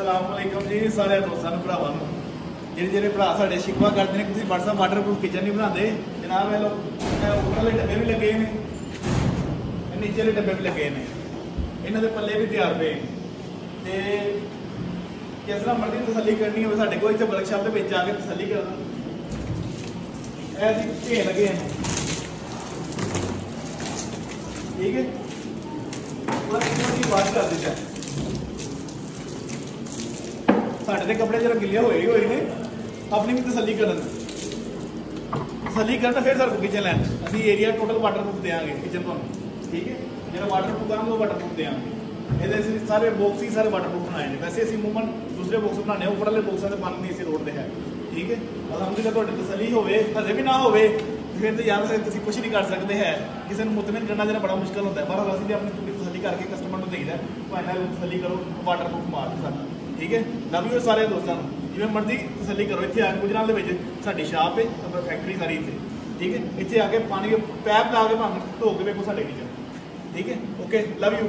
अस्सलामुअलैकुम जी सारे दोस्तों भरावां ਜਿਹੜੇ ਭਰਾ ਸਾਡੇ ਸ਼ਿਕਵਾ ਕਰਦੇ ਨੇ ਤੁਸੀਂ WhatsApp ਵਾਟਰਪ੍ਰੂਫ ਕਿਚਨ ਨਹੀਂ ਬਣਾਉਂਦੇ ਜਨਾਬ। ਇਹ ਲੋਕ ਉੱਪਰ ਵਾਲੇ ਡੱਬੇ ਵੀ ਲੱਗੇ ਨੇ, ਨੀਚੇ ਵਾਲੇ ਡੱਬੇ ਵੀ ਲੱਗੇ ਨੇ, ਇਹਨਾਂ ਦੇ ਪੱਲੇ ਵੀ ਤਿਆਰ ਪਏ ਤੇ ਜਿਸ ਤਰ੍ਹਾਂ ਮਰਜ਼ੀ ਤਸੱਲੀ ਕਰਨੀ ਹੋਵੇ ਸਾਡੇ ਕੋਲ ਇੱਥੇ ਵਰਕਸ਼ਾਪ ਦੇ ਵਿੱਚ ਆ ਕੇ ਤਸੱਲੀ ਕਰਨਾ। ਇਹ ਜੀ ਢੇਰ ਲੱਗੇ ਨੇ, ਠੀਕ ਹੈ। ਬਸ ਇਹਨੂੰ ਵਾਸ਼ ਕਰ ਦਿੱਤਾ ਸਾਡੇ ਦੇ ਕੱਪੜੇ जरा गिले होए ने अपनी भी तसली कर फिर सर किचन लैन अभी एरिया टोटल वाटरप्रूफ देंगे किचन को, ठीक है। जो वाटरप्रूफ करेंगे वो वाटरप्रूफ देंगे। ये सारे बॉक्स ही सारे वाटरप्रूफ बनाए हैं। वैसे असं मूवमेंट दूसरे बॉक्स बनाने उपर वाले बॉक्सा से पानी नहीं इस रोड से है, ठीक है। अलहमदुलिल्लाह तो तसली हो हजे भी ना हो फिर तो यार तुम कुछ नहीं कर सकते है। किसी को मुतमिन करना जरा बड़ा मुश्किल होता है। पर असं भी अपनी पूरी तसली करके कस्टमर को देईदा भाई तसली करो वाटरप्रूफ मार सारा, ठीक है। लव यू सारे दोस्तों जिवें मर्जी तसली करो। इतने आके गुजरात के साडी शाप है फैक्ट्री सारी इतने, ठीक है। इतने आके पानी पैप ला के भावें धो के वेखो साडे किचन, ठीक है। Okay love you.